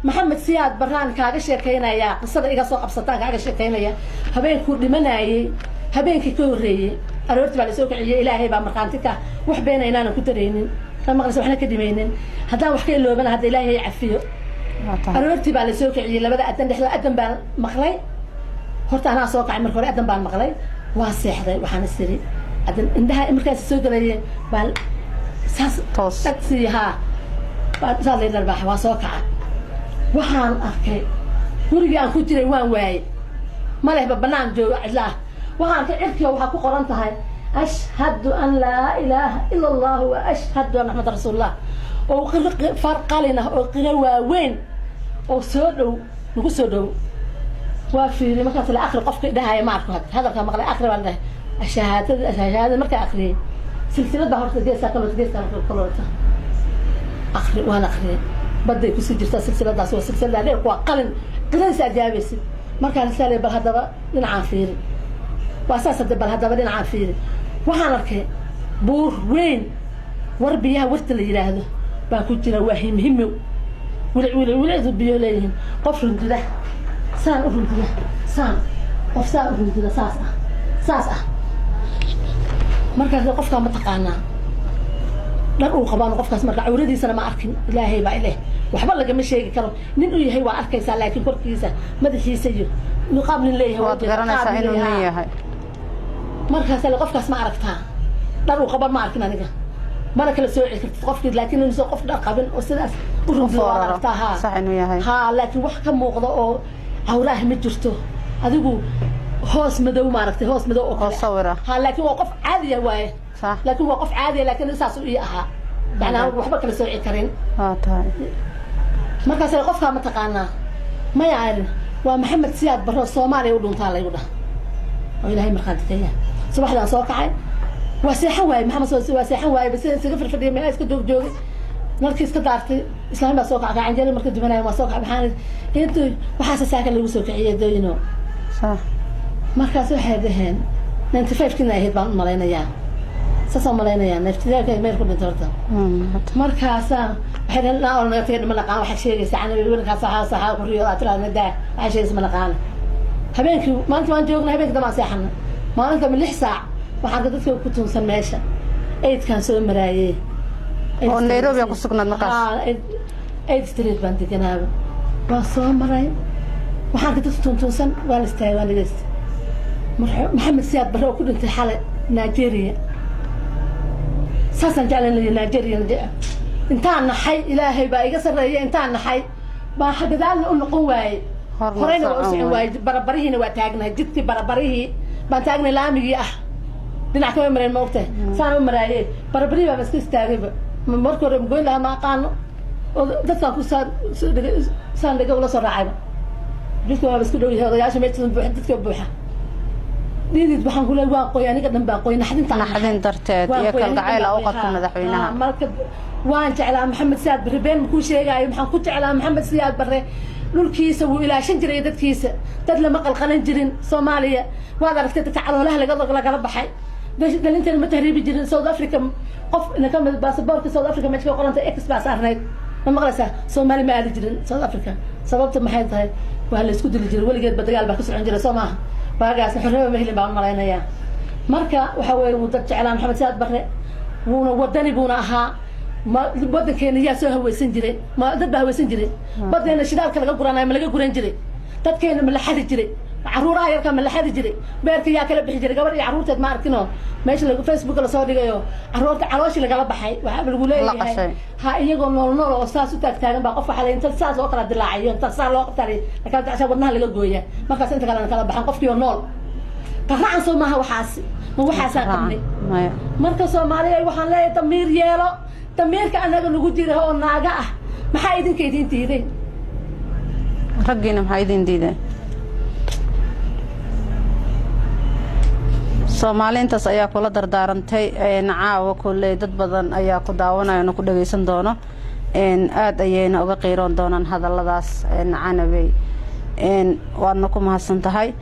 محمد سياد برهان كاغا شيكينايا قصada iga soo qabsataan kaaga sheekeynaya habeenku dhimanayay habeenkii ka horeeyay aroortii baa la soo kiciyay ilaahay baa marqaantika wax been inaan ku tareenin kama qas waxna ka dhimaynin haddaan wax ka iloobana hadda ilaahay cafiyo aroortii baa la soo kiciyay labada adan dhexda adan baan maqlay horta anaa soo kacay markii hore adan baan maqlay waa seexday waxaan isiri adan indaha markaas soo galayay baan saas taksiha baan saalayna baa waa soo kacay waxaan arkay guriga aan ku jiray waan waayay ma leh banaan joogo cidlaa waxaan arkay cirkiga waxa ku qoran tahay ashhadu an laa ilaaha illa allah wa ashhadu anna muhammad rasuulullah oo farqalina oo qira waaweyn oo soo dhow nagu soo dhow waa fiiri markaas la akhri qofka dhahay ma arko hadalka maqlay akhri baan dhahay shahaadada marka akhri silsilada horta geeska kala akhri waan akhri بدي كوسي جرت سلسلة داس وسلسلة عليه وقلن قلن سأجابس ما كان سالي بالهدبة لين عافير وأساس الدبل هدبة لين عافير وحنرك بور وين وربيها ورت اللي هذا باكل جرا وهم هم ولا بيولين قفر كذا سان قفر كذا سان قفسان قفر كذا ساسة مركز قفك ما تقعنا dhan uu qabaan qofkaas marka awradiisana ma arkin ilaahay baa ilaahay waxba laga ma sheegi karo nin uu yahay waa arkaysa laakiin korkiisa madaxiisa iyo niqaab nin leeyahay waa garanaysa inuu leeyahay markaas la qofkaas ma aragtaa dhan uu qabaan ma arkin aniga mana kala soo celin qofkii laakiin inuu soo qof dhan qabin oo sidaas u runtii waa aragtaa ha sax inuu yahay ha laakiin wax ka muuqdo oo awraah ma jirto adigu hoos madow ma aragtay hoos madow oo sawira ha laakiin waa qof caadi ah waaye لكن وقف عادي لكن إنساس إياها يعني وحبك لسوي كريم طيب ما كان سيقفها متقانا ما يعرف ومحمد سياد برا الصومالي يقولون طالع يقوله وإلهي مرخانتك صباح ذا صوقعي وسيحة واي محمد وسيحة واي بس سقف الفدية من أسكت دوق جوج نركز كدارتي إسلام بس صوقع عن جانب مركز دمنا ما صوقع بحال أنتوا وحاسة ساكن اللي وصلك عيد دوينو صح مركز واحد هن ننتي فايف كنا هيد بعض ملاينا يا ساسا ملاينا يا نفتي كي ما يكون دورته مركزا حين لا أول في الملقان واحد شيء ساعنا بيقول لك صح ورياضات لا ندع واحد شيء اسمه ملقان هبينك ما أنت وين جونا هبينك ده ما ساحنا ما أنت من الحساء وحقدتك كنت مسميشة أيد كان سوي مراية ونيروبي قصقنا المقاس أيد ستريت بنتي كنابه وصوم مراية وحقدتك تونسن والستاي والجلس محمد سياد برا كل انت حالة نيجيريا ساسا جعلنا نيجيريا انتان حي إلهي بقى يقصر انتان حي ما حد ذلك نقول قوة خرينا وأسعى وايد بربريه نواتاجنا جدتي بربريه ما تاجنا لامي دنا كمان مرة الموتة صار مرة بربريه بس كستاجب من مركور مقول لها ما قانو دتك صار لقى ولا صار عيبة جدتي بس كده هذا يا شميت بحدتك بوحة ديدي بحن كل واقوي أنا قدام باقوي نحدين درتاد ياكل قعيل أو قط مدحوينها مركب وانت على محمد سياد بربين كل شيء جاي محن كنت على محمد سياد بري لول كيسة وإلى شنجر يدك كيسة تدل مقل قلنجرين صوماليا وهذا رفت تتعالوا لها لقلب حي ده انت المتهرب جرين سود أفريقيا قف نكمل باسبورك سود أفريقيا ما تشوف قرنت إكس باس أرنيت ما مغلسة صومالي ما أدري جرين سود أفريقيا سببت ما حيد هاي وهلا سكود اللي جرين ولا قد بدقال بحكس عن جرين صومها باقاس حرمه مهلي بaan maleynaya marka waxa weey uu dad jeclaan maxamed saad barre wuuna wadani buuna ahaa wadankeena yaa soo haweysan jiray ma dad baa haweysan jiray badeena shidaalka laga guranay ma laga guran jiray dadkeena ma la xadi jiray caruuraha yarka ma la xadi jiray beerka yaa kala bixi jiray gabar iyo caruurteed ma arkino meesha lagu Facebook la soo dhigayo caruurta calooshi laga baxay waxa lagu leeyahay ha iyagoo nool oo saas u taagtaagan baa qof waxa la inta saas oo kala dilaacayo inta saas loo qabtay laakiin taasha wadnaha laga gooyaa markaas inta kala baxan qofkii nool qaraan soo maaha waxaas ma waxaas qabnay marka Soomaaliya waxaan leeyahay damiir yeelo damiirka anaga lagu jiro oo naaga ah maxay idinka idin diiday ragina maxay idin diiday Soomaaliintaas ayaa kula dardaarantay caawa kulay dad badan ayaa ku daawanayna ku dhageysan doono aad ayayna uga qeyroon doonaan hadalladaas canabay waadna ku mahadsantahay